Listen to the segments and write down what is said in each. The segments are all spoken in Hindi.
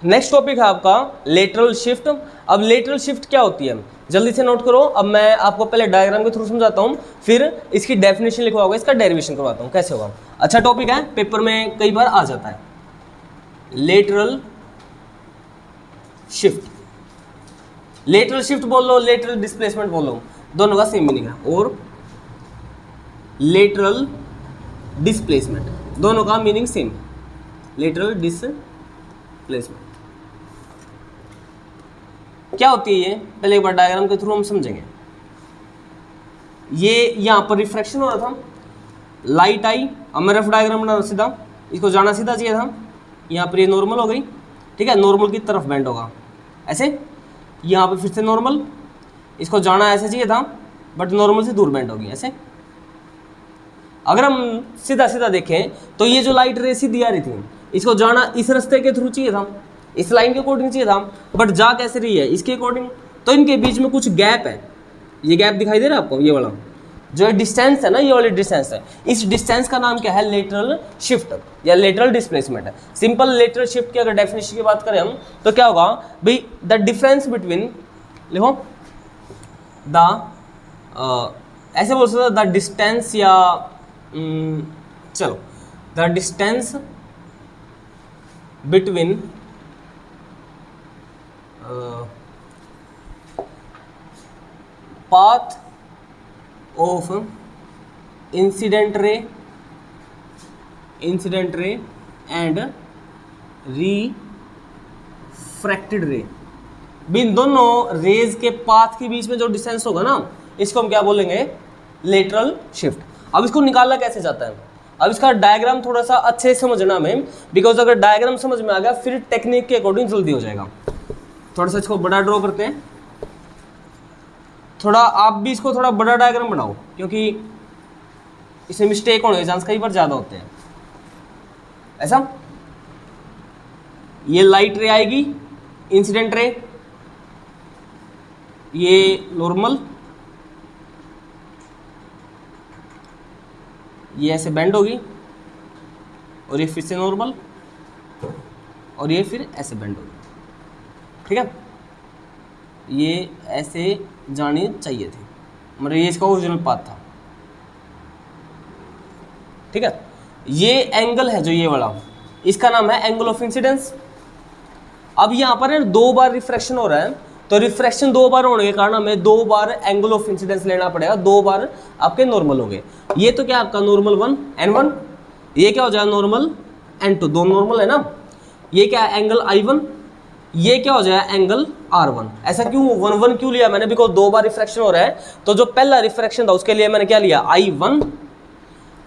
नेक्स्ट टॉपिक है आपका लेटरल शिफ्ट। अब लेटरल शिफ्ट क्या होती है जल्दी से नोट करो। अब मैं आपको पहले डायग्राम के थ्रू समझाता हूँ, फिर इसकी डेफिनेशन लिखवाऊंगा, इसका डेरिवेशन करवाता हूँ कैसे होगा। अच्छा टॉपिक है, पेपर में कई बार आ जाता है। लेटरल शिफ्ट, लेटरल शिफ्ट बोल लो, लेटरल डिस्प्लेसमेंट बोल लो, दोनों का सेम मीनिंग है। और लेटरल डिस्प्लेसमेंट, दोनों का मीनिंग सेम, लेटरल डिस्प्लेसमेंट क्या होती है ये पहले एक बार डायग्राम के थ्रू हम समझेंगे। ये यहां पर रिफ्रैक्शन हो रहा था, लाइट आई, अब मैं रफ डायग्राम बना सीधा, इसको जाना सीधा चाहिए था, यहाँ पर ये नॉर्मल हो गई, ठीक है, नॉर्मल की तरफ बेंड होगा ऐसे, यहाँ पे फिर से नॉर्मल, इसको जाना ऐसे चाहिए था बट नॉर्मल से दूर बेंड होगी ऐसे। अगर हम सीधा सीधा देखें तो ये जो लाइट रे सीधी आ रही थी, इसको जाना इस रास्ते के थ्रू चाहिए था, इस लाइन के अकॉर्डिंग चाहिए था, बट जा कैसे रही है इसके अकॉर्डिंग, तो इनके बीच में कुछ गैप है। ये गैप दिखाई दे रहा है आपको, ये वाला जो डिस्टेंस है ना, ये वाली डिस्टेंस है, इस डिस्टेंस का नाम क्या है, लेटरल शिफ्ट या लेटरल डिस्प्लेसमेंट है। सिंपल लेटरल शिफ्ट की अगर डेफिनेशन की बात करें हम तो क्या होगा भाई, द डिफरेंस बिटवीन, लिखो द ऐसे बोल सकते द डिस्टेंस, या चलो the distance between path of incident ray and refracted ray, इन दोनों रेज के पाथ के बीच में जो डिस्टेंस होगा ना, इसको हम क्या बोलेंगे, लेटरल शिफ्ट। अब इसको निकालना कैसे जाता है, अब इसका डायग्राम थोड़ा सा अच्छे से समझना हमें, बिकॉज अगर डायग्राम समझ में आ गया फिर टेक्निक के अकॉर्डिंग जल्दी हो जाएगा। थोड़ा सा इसको बड़ा ड्रॉ करते हैं, थोड़ा आप भी इसको थोड़ा बड़ा डायग्राम बनाओ, क्योंकि इसमें मिस्टेक होने के चांस कई बार ज़्यादा होते हैं। ऐसा ये लाइट रे आएगी, इंसिडेंट रे, ये नॉर्मल, ये ऐसे बेंड होगी, और ये फिर से नॉर्मल, और ये फिर ऐसे बेंड होगी, ठीक है। ये ऐसे जानी चाहिए थी, मतलब ये इसका ओरिजिनल पाथ था, ठीक है। ये एंगल है जो ये वाला, इसका नाम है एंगल ऑफ इंसिडेंस। अब यहाँ पर दो बार रिफ्रैक्शन हो रहा है, तो रिफ्रैक्शन दो बार होने के कारण हमें दो बार एंगल ऑफ इंसिडेंस लेना पड़ेगा, दो बार आपके नॉर्मल हो गए। ये तो क्या आपका नॉर्मल 1 N1, ये क्या हो जाएगा नॉर्मल N2, दो नॉर्मल है ना। ये क्या है एंगल I1, ये क्या हो जाएगा एंगल R1। ऐसा क्यों 1 क्यों लिया मैंने, बिकॉज दो बार रिफ्रैक्शन हो रहा है, तो जो पहला रिफ्रैक्शन था उसके लिए मैंने क्या लिया I1,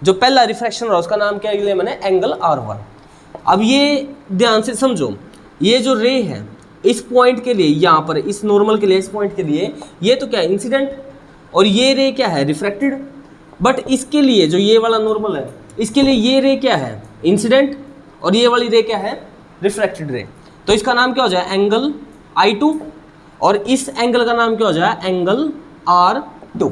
जो पहला रिफ्रैक्शन हो रहा है उसका नाम क्या लिया मैंने, एंगल R1। अब ये ध्यान से समझो, ये जो रे है इस पॉइंट के लिए, यहाँ पर इस नॉर्मल के लिए, इस पॉइंट के लिए ये तो क्या है इंसिडेंट, और ये रे क्या है रिफ्रैक्टेड। बट इसके लिए जो ये वाला नॉर्मल है, इसके लिए ये रे क्या है इंसिडेंट, और ये वाली रे क्या है रिफ्रैक्टेड रे। तो इसका नाम क्या हो जाए एंगल I2, और इस एंगल का नाम क्या हो जाए एंगल R2,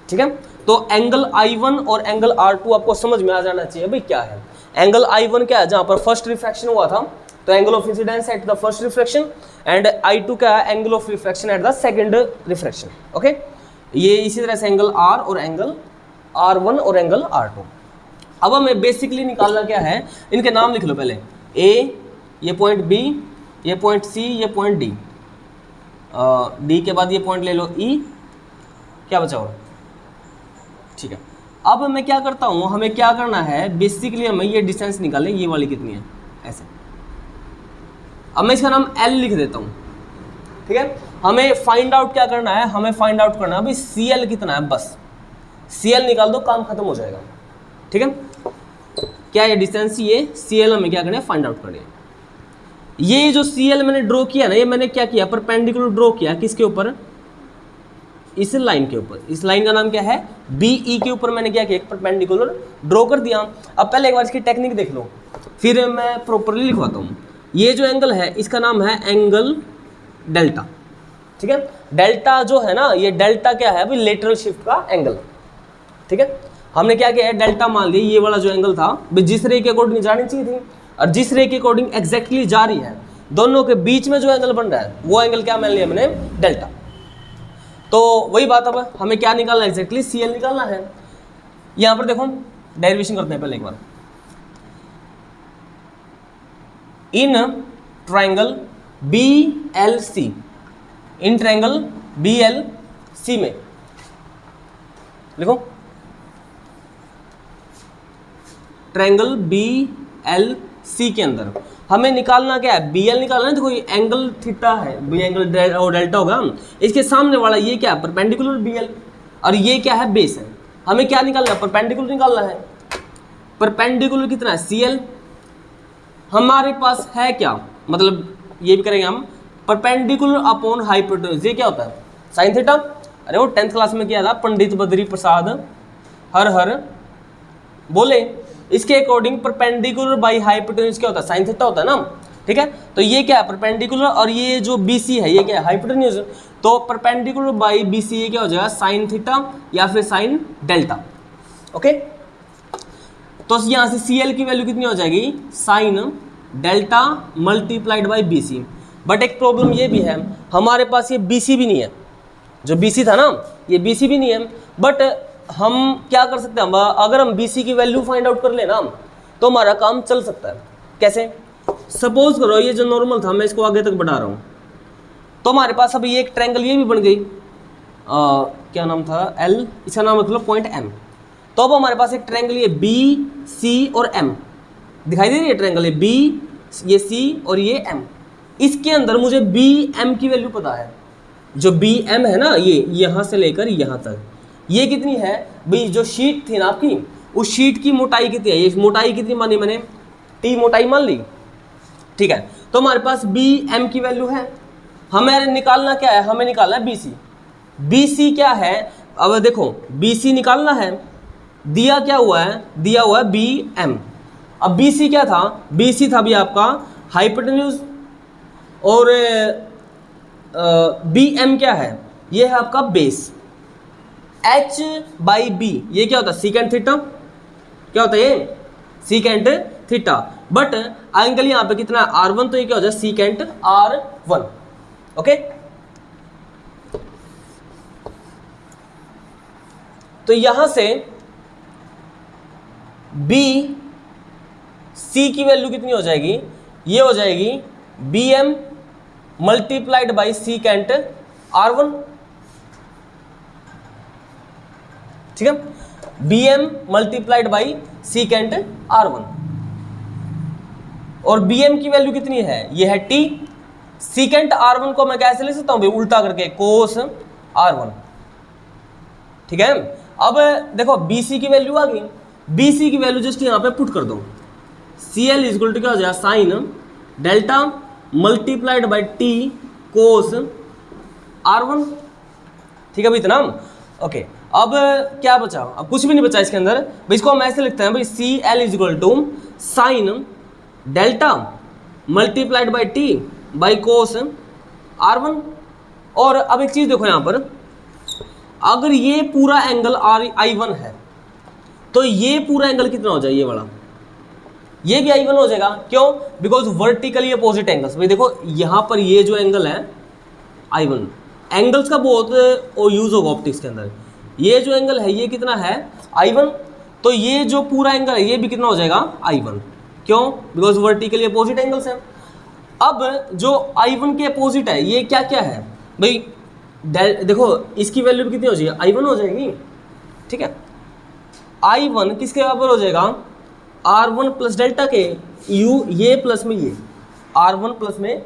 ठीक है। तो एंगल I1 और एंगल R2 आपको समझ में आ जाना चाहिए भाई क्या है। एंगल I1 क्या है, जहाँ पर फर्स्ट रिफ्रैक्शन हुआ था, तो angle of incidence at the first refraction, and I2 क्या है angle of refraction at the second refraction, okay. ये इसी तरह से एंगल R और एंगल R1 और एंगल R2। अब हमें बेसिकली निकालना क्या है, इनके नाम लिख लो पहले, A, ये पॉइंट B, ये पॉइंट C, ये पॉइंट D, D के बाद ये पॉइंट ले लो E, क्या बचा हुआ, ठीक है। अब मैं क्या करता हूँ, हमें क्या करना है बेसिकली, हमें ये डिस्टेंस निकालें, ये वाली कितनी है ऐसे। अब मैं इसका नाम L लिख देता हूँ, ठीक है। हमें फाइंड आउट क्या करना है, हमें फाइंड आउट करना है भाई CL कितना है, बस CL निकाल दो काम खत्म हो जाएगा, ठीक है। क्या ये डिस्टेंस, ये CL हमें क्या करना है फाइंड आउट करना है। ये जो CL मैंने ड्रॉ किया ना, ये मैंने क्या किया परपेंडिकुलर ड्रॉ किया, किसके ऊपर, इस लाइन के ऊपर। इस लाइन का नाम क्या है BE के ऊपर मैंने क्या किया परपेंडिकुलर ड्रॉ कर दिया। अब पहले एक बार इसकी टेक्निक देख लो, फिर मैं प्रॉपरली लिखवाता हूँ। ये जो एंगल है इसका नाम है एंगल डेल्टा, ठीक है। डेल्टा जो है ना, ये डेल्टा क्या है भाई लेटरल शिफ्ट का एंगल, ठीक है। हमने क्या किया है डेल्टा मान लिया, ये वाला जो एंगल था जिस रे के अकॉर्डिंग जानी चाहिए थी, और जिस रे के अकॉर्डिंग एग्जैक्टली जा रही है, दोनों के बीच में जो एंगल बन रहा है वो एंगल क्या मान लिया मैंने, डेल्टा। तो वही बात, अब हमें क्या निकालना है एग्जैक्टली, CL निकालना है। यहां पर देखो डेरिवेशन करते हैं पहले एक बार। In triangle BLC, in triangle BLC में लिखो, ट्रायंगल BLC के अंदर हमें निकालना क्या है, BL निकालना है। देखो ये एंगल थीटा है, B एंगल डेल्टा होगा, इसके सामने वाला ये क्या है, परपेंडिकुलर BL, और ये क्या है, बेस है। हमें क्या निकालना है, परपेंडिकुलर निकालना है। परपेंडिकुलर कितना है, CL। हमारे पास है क्या, मतलब ये भी करेंगे हम, परपेंडिकुलर अपॉन हाइपोटेन्यूज, ये क्या होता है, साइन थीटा। अरे वो 10th क्लास में किया था पंडित बद्री प्रसाद हर हर बोले, इसके अकॉर्डिंग परपेंडिकुलर बाई हाइपोटेन्यूज क्या होता है, साइन थीटा होता है ना, ठीक है। तो ये क्या है, परपेंडिकुलर, और ये जो BC है ये क्या है, हाइपोटेन्यूज। तो परपेंडिकुलर बाई BC ये क्या हो जाएगा, साइन थीटा या फिर साइन डेल्टा। ओके, तो यहां से CL की वैल्यू कितनी हो जाएगी, sign delta multiplied by BC। But एक प्रॉब्लम ये भी है, हमारे पास ये BC भी नहीं है, जो BC था ना ये BC भी नहीं है। बट हम क्या कर सकते हैं, अगर हम BC की वैल्यू फाइंड आउट कर लेना तो हमारा काम चल सकता है। कैसे, सपोज करो ये जो नॉर्मल था मैं इसको आगे तक बढ़ा रहा हूँ, तो हमारे पास अब ये एक ट्रायंगल ये भी बन गई, क्या नाम था, L, इसका नाम मतलब पॉइंट M। तो अब हमारे पास एक ट्रायंगल ये BC और M दिखाई दे रही है, ट्रायंगल ये B, ये C और ये M। इसके अंदर मुझे BM की वैल्यू पता है, जो BM है ना, ये यहाँ से लेकर यहाँ तक ये कितनी है भाई, जो शीट थी ना आपकी, उस शीट की मोटाई कितनी है, ये मोटाई कितनी मानी मैंने, T मोटाई मान ली, ठीक है। तो हमारे पास BM की वैल्यू है, हमें निकालना क्या है, हमें निकालना है BC। BC क्या है, अब देखो BC निकालना है, दिया क्या हुआ है, दिया हुआ है BM। अब BC क्या था, BC था भी आपका हाइपोटेन्यूज, और BM क्या है, ये है आपका बेस। H बाई B ये क्या होता है, सीकेंट थीटा, क्या होता है ये, सीकेंट थीटा। बट एंगल यहाँ पे कितना है, R1, तो ये क्या हो जाए, सीकेंट R1। ओके, तो यहां से BC की वैल्यू कितनी हो जाएगी, ये हो जाएगी BM multiplied by secant R1, ठीक है। BM multiplied by secant R1, और BM की वैल्यू कितनी है, ये है T। सीकेंट R1 को मैं कैसे ले सकता हूं भाई, उल्टा करके, कोस R1, ठीक है। अब देखो BC की वैल्यू आ गई, BC की वैल्यू जस्ट यहां पे पुट कर दो, CL इक्वल टू क्या हो जाएगा, sign delta multiplied by T cos R1, ठीक है भाई, इतना। ओके, अब क्या बचा, अब कुछ भी नहीं बचा इसके अंदर भाई, इसको हम ऐसे लिखते हैं भाई, CL equal to sine delta multiplied by T by cos R1। और अब एक चीज देखो यहां पर, अगर ये पूरा एंगल I1 है तो ये पूरा एंगल कितना हो जाए, ये वाला, ये भी I1 हो जाएगा। क्यों, बिकॉज वर्टिकली अपोजिट एंगल्स। भाई देखो यहां पर ये जो एंगल है I1, एंगल्स का बहुत यूज होगा ऑप्टिक्स के अंदर, ये जो एंगल है ये कितना है, I1, तो ये जो पूरा एंगल है ये भी कितना हो जाएगा, I1। क्यों, बिकॉज वर्टिकली अपोजिट एंगल्स हैं। अब जो I1 के अपोजिट है ये क्या क्या है भाई, देखो इसकी वैल्यू भी कितनी हो जाएगी, I1 हो जाएगी, ठीक है। I1 किसके बराबर हो जाएगा, R1 प्लस डेल्टा के, ये प्लस में ये, R1 प्लस में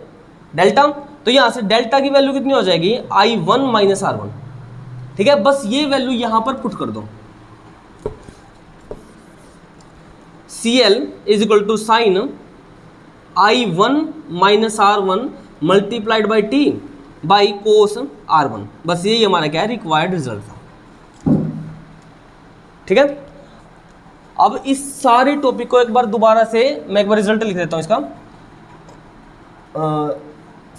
डेल्टा। तो यहां से डेल्टा की वैल्यू कितनी हो जाएगी, I1 माइनस R1, ठीक है। बस ये वैल्यू यहां पर पुट कर दो, CL is equal to sine I1 minus R1 multiplied by T by cos R1। बस यही हमारा क्या है, रिक्वायर्ड रिजल्ट था, ठीक है। अब इस सारे टॉपिक को एक बार दोबारा से मैं एक बार रिजल्ट लिख देता हूं इसका।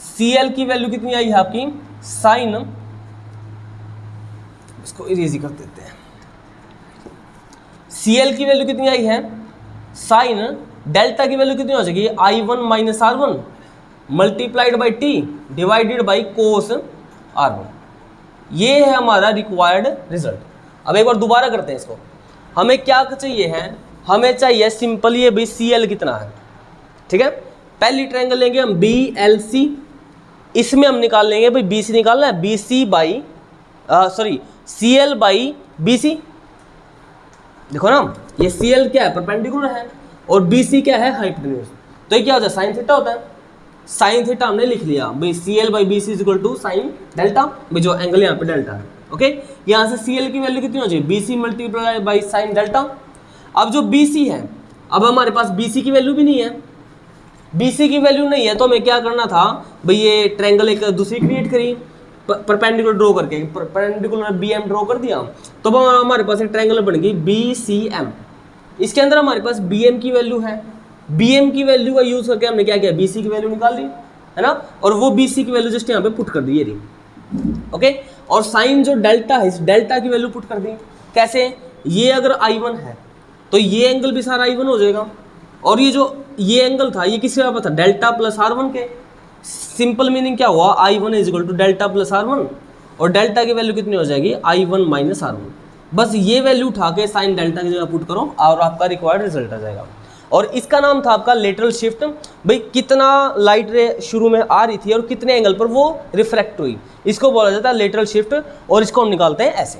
CL की वैल्यू कितनी आई है आपकी, साइन, इसको इरेज कर देते हैं, CL की वैल्यू कितनी आई है, साइन डेल्टा की वैल्यू कितनी हो जाएगी, I1 minus R1 multiplied by T divided by cos R1। ये है हमारा रिक्वायर्ड रिजल्ट। अब एक बार दोबारा करते हैं इसको। हमें क्या चाहिए है, हमें चाहिए सिंपल ये भाई CL कितना है, ठीक है। पहली ट्रायंगल लेंगे हम BLC, इसमें हम निकाल लेंगे भाई BC निकालना है, BC by CL by BC। देखो ना ये CL क्या है, परपेंडिकुलर है, और BC क्या है, हाइपोटेन्यूज। तो ये क्या होता है, साइन थीटा होता है। साइन थीटा हमने लिख लिया भाई, CL by BC is equal to sine delta, भाई जो एंगल यहाँ पे डेल्टा है, ओके। यहाँ से CL की वैल्यू कितनी हो जाएगी, BC multiply by sine delta. अब जो BC है, अब हमारे पास BC की वैल्यू भी नहीं है, BC की वैल्यू नहीं है, तो हमें क्या करना था भाई, ये ट्रायंगल एक दूसरी क्रिएट करी परपेंडिकुलर ड्रॉ करके, परपेंडिकुलर BM ड्रॉ कर दिया, तो हमारे पास एक ट्रायंगल बन गई BCM। इसके अंदर हमारे पास BM की वैल्यू है, BM की वैल्यू का यूज करके हमने क्या किया, BC की वैल्यू निकाल ली, है ना, और वो BC की वैल्यू जस्ट यहाँ पे पुट कर दी, ये रही, ओके। और साइन जो डेल्टा है, इस डेल्टा की वैल्यू पुट कर दी। कैसे, ये अगर I1 है तो ये एंगल भी सारा I1 हो जाएगा, और ये जो ये एंगल था ये किसके बराबर था, डेल्टा प्लस R1 के। सिंपल मीनिंग क्या हुआ, I1 is equal to delta plus R1, और डेल्टा की वैल्यू कितनी हो जाएगी, I1 माइनस R1। बस ये वैल्यू उठा के साइन डेल्टा की जगह पुट करो और आपका रिक्वायर्ड रिजल्ट आ जाएगा। और इसका नाम था आपका लेटरल शिफ्ट। भाई कितना लाइट रे शुरू में आ रही थी और कितने एंगल पर वो रिफ्रैक्ट हुई, इसको बोला जाता है लेटरल शिफ्ट, और इसको हम निकालते हैं ऐसे।